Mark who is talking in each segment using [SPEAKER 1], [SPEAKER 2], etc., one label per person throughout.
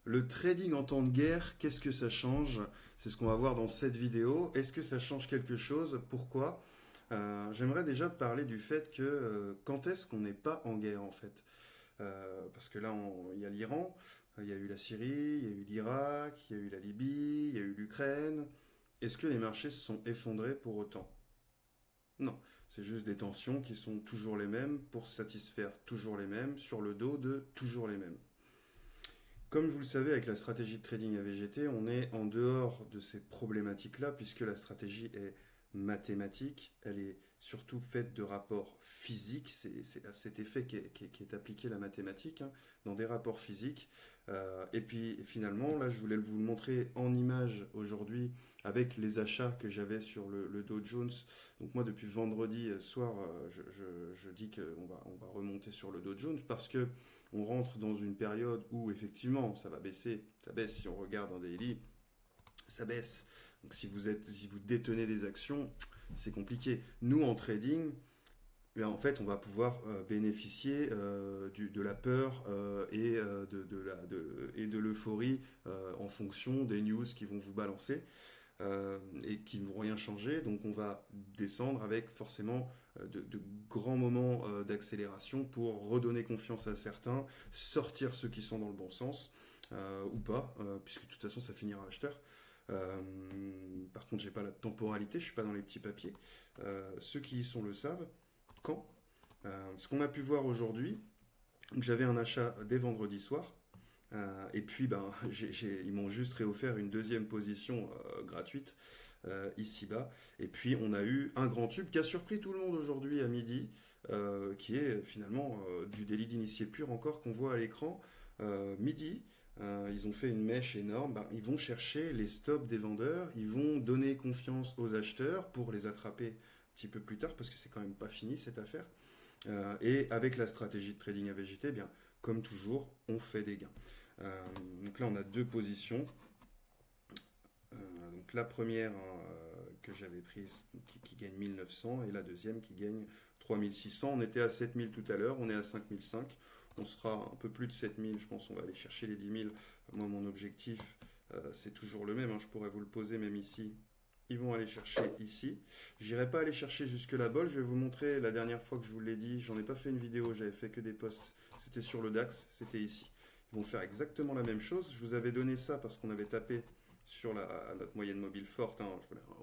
[SPEAKER 1] Le trading en temps de guerre, qu'est-ce que ça change? C'est ce qu'on va voir dans cette vidéo. Est-ce que ça change quelque chose? Pourquoi? J'aimerais déjà parler du fait que quand est-ce qu'on n'est pas en guerre en fait? Parce que là, il y a l'Iran, il y a eu la Syrie, il y a eu l'Irak, il y a eu la Libye, il y a eu l'Ukraine. Est-ce que les marchés se sont effondrés pour autant? Non, c'est juste des tensions qui sont toujours les mêmes pour satisfaire toujours les mêmes sur le dos de toujours les mêmes. Comme vous le savez, avec la stratégie de trading AVGT, on est en dehors de ces problématiques-là, puisque la stratégie est mathématique, elle est surtout faite de rapports physiques, c'est à cet effet qu'est appliquée la mathématique, hein, dans des rapports physiques. Et puis finalement, là je voulais vous le montrer en image aujourd'hui avec les achats que j'avais sur le Dow Jones. Donc moi depuis vendredi soir, je dis on va remonter sur le Dow Jones parce que on rentre dans une période où effectivement ça va baisser, ça baisse si on regarde en daily, ça baisse. Donc si vous détenez des actions, c'est compliqué. Nous en trading, en fait, on va pouvoir bénéficier de la peur et de l'euphorie en fonction des news qui vont vous balancer et qui ne vont rien changer. Donc on va descendre avec forcément de grands moments d'accélération pour redonner confiance à certains, sortir ceux qui sont dans le bon sens ou pas, puisque de toute façon ça finira acheteur. Par contre, j'ai pas la temporalité, je suis pas dans les petits papiers. Ceux qui y sont le savent. Quand Ce qu'on a pu voir aujourd'hui, j'avais un achat dès vendredi soir. Et puis, ils m'ont juste réoffert une deuxième position gratuite ici-bas. Et puis, on a eu un grand tube qui a surpris tout le monde aujourd'hui à midi, qui est finalement du délit d'initié pur encore qu'on voit à l'écran. Midi, ils ont fait une mèche énorme. Ils vont chercher les stops des vendeurs, ils vont donner confiance aux acheteurs pour les attraper un petit peu plus tard parce que c'est quand même pas fini cette affaire. Et avec la stratégie de trading AVJT, bien, comme toujours, on fait des gains. Donc là, on a deux positions. Donc la première que j'avais prise qui gagne 1900 et la deuxième qui gagne 3600. On était à 7000 tout à l'heure, on est à 5005. On sera un peu plus de 7000, je pense on va aller chercher les 10 000. Moi, mon objectif, c'est toujours le même, hein, je pourrais vous le poser même ici. Ils vont aller chercher ici. J'irai pas aller chercher jusque la bol. Je vais vous montrer la dernière fois que je vous l'ai dit. J'en ai pas fait une vidéo, j'avais fait que des posts. C'était sur le DAX, c'était ici. Ils vont faire exactement la même chose. Je vous avais donné ça parce qu'on avait tapé sur notre moyenne mobile forte. Hein.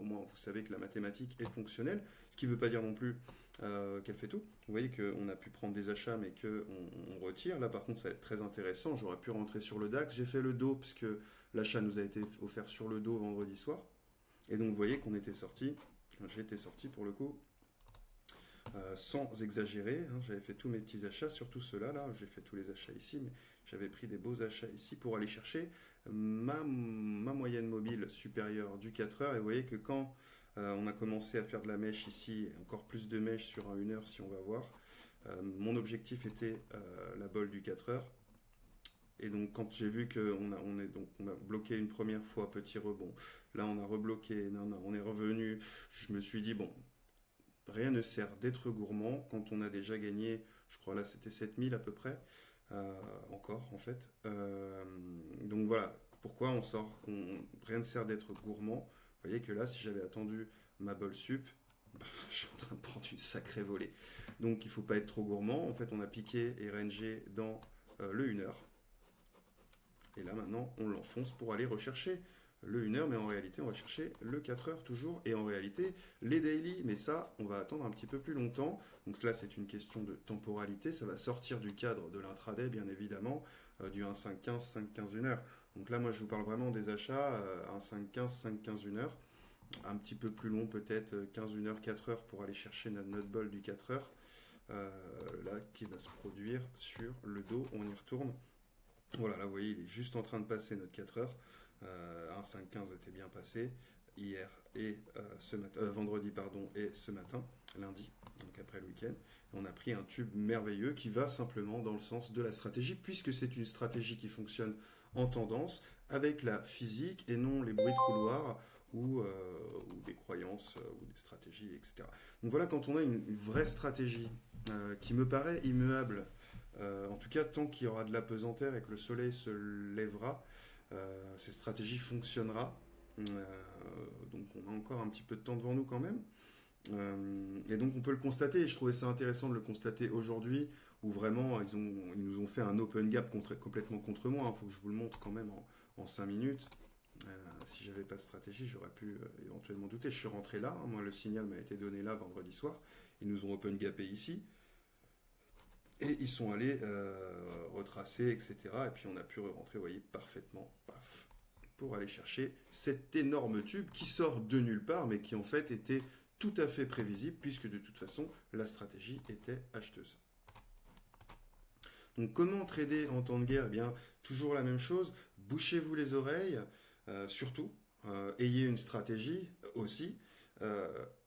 [SPEAKER 1] Au moins, vous savez que la mathématique est fonctionnelle. Ce qui ne veut pas dire non plus qu'elle fait tout. Vous voyez qu'on a pu prendre des achats, mais qu'on retire. Là, par contre, ça va être très intéressant. J'aurais pu rentrer sur le DAX. J'ai fait le dos, puisque l'achat nous a été offert sur le dos vendredi soir. Et donc vous voyez qu'on était sorti, j'étais sorti pour le coup, sans exagérer, hein, j'avais fait tous mes petits achats, surtout ceux-là, là, j'ai fait tous les achats ici, mais j'avais pris des beaux achats ici pour aller chercher ma moyenne mobile supérieure du 4 heures, et vous voyez que quand on a commencé à faire de la mèche ici, encore plus de mèche sur un 1 heure si on va voir, mon objectif était la bol du 4 heures. Et donc quand j'ai vu qu'on on a bloqué une première fois, petit rebond, là on a rebloqué, on est revenu, je me suis dit, bon, rien ne sert d'être gourmand quand on a déjà gagné, je crois là c'était 7000 à peu près, encore en fait. Donc voilà, pourquoi rien ne sert d'être gourmand. Vous voyez que là, si j'avais attendu ma bol sup, je suis en train de prendre une sacrée volée. Donc il ne faut pas être trop gourmand. En fait, on a piqué et rangé dans le 1 heure. Et là maintenant, on l'enfonce pour aller rechercher le 1 heure, mais en réalité, on va chercher le 4 heures toujours. Et en réalité, les daily, mais ça, on va attendre un petit peu plus longtemps. Donc là, c'est une question de temporalité. Ça va sortir du cadre de l'intraday, bien évidemment, du 1,515, 5,15, 1 heure. Donc là, moi, je vous parle vraiment des achats 1,515, 5,15, 1 heure. Un petit peu plus long, peut-être 15, 1 heure, 4 heures pour aller chercher notre bol du 4 heures. Là, qui va se produire sur le dos. On y retourne. Voilà, là vous voyez, il est juste en train de passer notre 4 heures. 1,515 était bien passé hier et vendredi pardon, et ce matin, lundi, donc après le week-end. On a pris un tube merveilleux qui va simplement dans le sens de la stratégie, puisque c'est une stratégie qui fonctionne en tendance avec la physique et non les bruits de couloir ou des croyances ou des stratégies, etc. Donc voilà, quand on a une vraie stratégie qui me paraît immuable, En tout cas, tant qu'il y aura de la pesanteur et que le soleil se lèvera, cette stratégie fonctionnera. Donc on a encore un petit peu de temps devant nous quand même. Et donc on peut le constater, et je trouvais ça intéressant de le constater aujourd'hui, où vraiment ils nous ont fait un open gap complètement contre moi. Il faut que je vous le montre quand même en 5 minutes. Si j'avais pas de stratégie, j'aurais pu éventuellement douter. Je suis rentré là, hein, moi le signal m'a été donné là vendredi soir. Ils nous ont open gapé ici. Et ils sont allés retracer, etc. Et puis on a pu rentrer, vous voyez, parfaitement, paf, pour aller chercher cet énorme tube qui sort de nulle part, mais qui en fait était tout à fait prévisible, puisque de toute façon, la stratégie était acheteuse. Donc comment trader en temps de guerre? Eh bien, toujours la même chose, bouchez-vous les oreilles, surtout, ayez une stratégie aussi,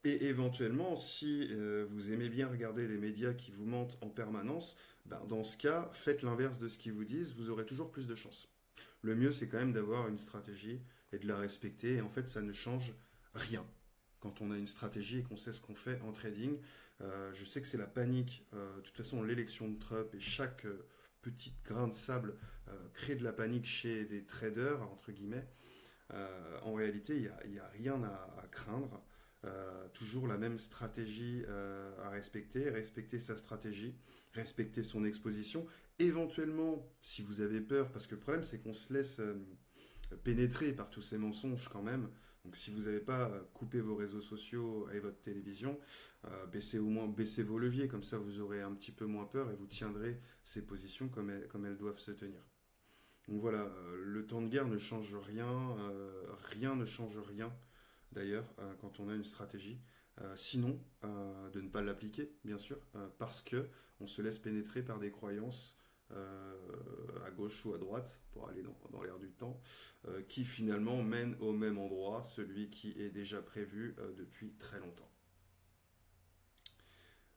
[SPEAKER 1] et éventuellement, si vous aimez bien regarder les médias qui vous mentent en permanence, ben, dans ce cas, faites l'inverse de ce qu'ils vous disent, vous aurez toujours plus de chance. Le mieux, c'est quand même d'avoir une stratégie et de la respecter, et en fait, ça ne change rien. Quand on a une stratégie et qu'on sait ce qu'on fait en trading, je sais que c'est la panique. De toute façon, l'élection de Trump et chaque petit grain de sable crée de la panique chez des traders, entre guillemets. En réalité, il n'y a rien à craindre. Toujours la même stratégie à respecter sa stratégie, respecter son exposition. Éventuellement, si vous avez peur, parce que le problème c'est qu'on se laisse pénétrer par tous ces mensonges quand même. Donc si vous n'avez pas coupé vos réseaux sociaux et votre télévision, baissez vos leviers, comme ça vous aurez un petit peu moins peur et vous tiendrez ces positions comme elles doivent se tenir. Donc voilà, le temps de guerre ne change rien, rien ne change rien d'ailleurs quand on a une stratégie. Sinon, de ne pas l'appliquer, bien sûr, parce que on se laisse pénétrer par des croyances à gauche ou à droite, pour aller dans l'air du temps, qui finalement mènent au même endroit, celui qui est déjà prévu depuis très longtemps.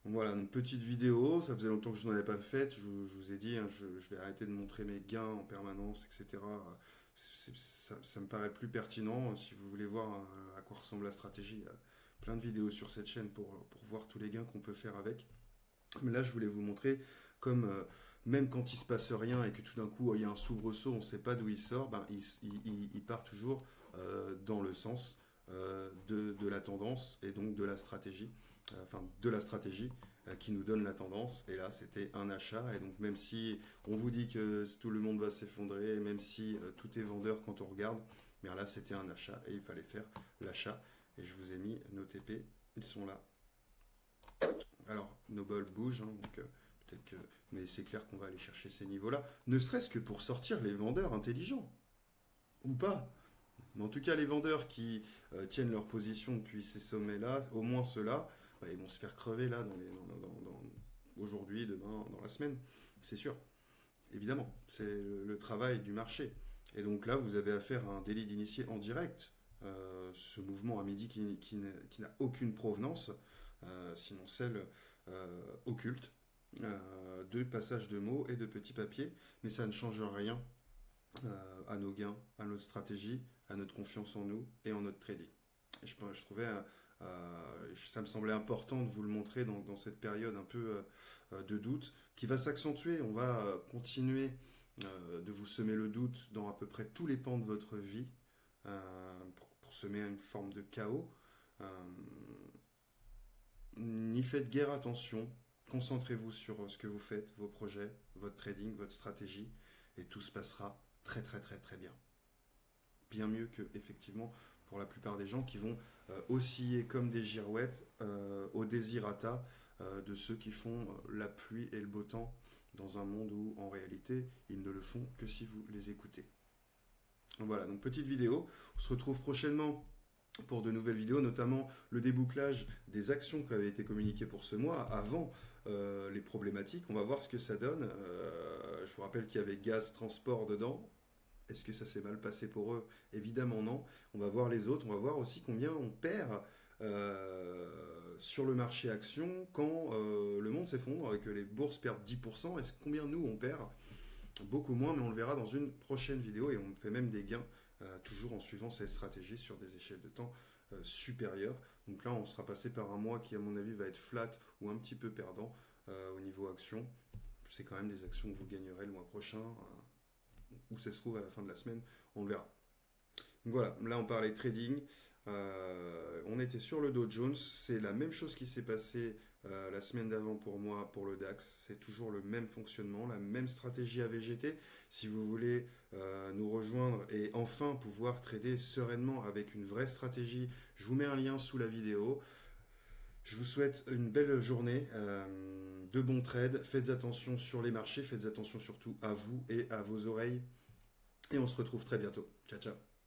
[SPEAKER 1] Voilà, une petite vidéo, ça faisait longtemps que je n'en avais pas faite, je vous ai dit, hein, je vais arrêter de montrer mes gains en permanence, etc. Ça me paraît plus pertinent, si vous voulez voir à quoi ressemble la stratégie, il y a plein de vidéos sur cette chaîne pour voir tous les gains qu'on peut faire avec. Mais là, je voulais vous montrer comme même quand il se passe rien et que tout d'un coup il y a un soubresaut, on ne sait pas d'où il sort, ben, il part toujours dans le sens de la tendance et donc de la stratégie, de la stratégie qui nous donne la tendance. Et là, c'était un achat. Et donc, même si on vous dit que tout le monde va s'effondrer, même si tout est vendeur quand on regarde, bien là, c'était un achat et il fallait faire l'achat. Et je vous ai mis nos TP, ils sont là. Alors, nos bols bougent, hein, donc peut-être que. Mais c'est clair qu'on va aller chercher ces niveaux-là, ne serait-ce que pour sortir les vendeurs intelligents. Ou pas. Mais en tout cas, les vendeurs qui tiennent leur position depuis ces sommets-là, au moins ceux-là, bah, ils vont se faire crever là aujourd'hui, demain, dans la semaine. C'est sûr. Évidemment. C'est le travail du marché. Et donc là, vous avez affaire à un délit d'initié en direct. Ce mouvement à midi qui n'a aucune provenance, sinon celle occulte, de passage de mots et de petits papiers. Mais ça ne change rien à nos gains, à notre stratégie, à notre confiance en nous et en notre trading. Et je trouvais, ça me semblait important de vous le montrer dans cette période un peu de doute qui va s'accentuer. On va continuer de vous semer le doute dans à peu près tous les pans de votre vie pour semer une forme de chaos. N'y faites guère attention. Concentrez-vous sur ce que vous faites, vos projets, votre trading, votre stratégie, et tout se passera très très très très bien. Bien mieux que effectivement pour la plupart des gens qui vont osciller comme des girouettes au désirata de ceux qui font la pluie et le beau temps dans un monde où en réalité ils ne le font que si vous les écoutez. Voilà, donc petite vidéo. On se retrouve prochainement pour de nouvelles vidéos, notamment le débouclage des actions qui avaient été communiquées pour ce mois avant les problématiques. On va voir ce que ça donne. Je vous rappelle qu'il y avait gaz transport dedans. Est-ce que ça s'est mal passé pour eux? Évidemment non. On va voir les autres. On va voir aussi combien on perd sur le marché action quand le monde s'effondre et que les bourses perdent 10%. Est-ce combien nous on perd? Beaucoup moins, mais on le verra dans une prochaine vidéo et on fait même des gains toujours en suivant cette stratégie sur des échelles de temps supérieures. Donc là, on sera passé par un mois qui, à mon avis, va être flat ou un petit peu perdant au niveau action. c'est quand même des actions que vous gagnerez le mois prochain, ou ça se trouve à la fin de la semaine, on le verra. Donc voilà, là on parlait trading. On était sur le Dow Jones, c'est la même chose qui s'est passé la semaine d'avant pour moi, pour le DAX. C'est toujours le même fonctionnement, la même stratégie à VGT. Si vous voulez nous rejoindre et enfin pouvoir trader sereinement avec une vraie stratégie, je vous mets un lien sous la vidéo. Je vous souhaite une belle journée, de bons trades. Faites attention sur les marchés, faites attention surtout à vous et à vos oreilles. Et on se retrouve très bientôt. Ciao, ciao.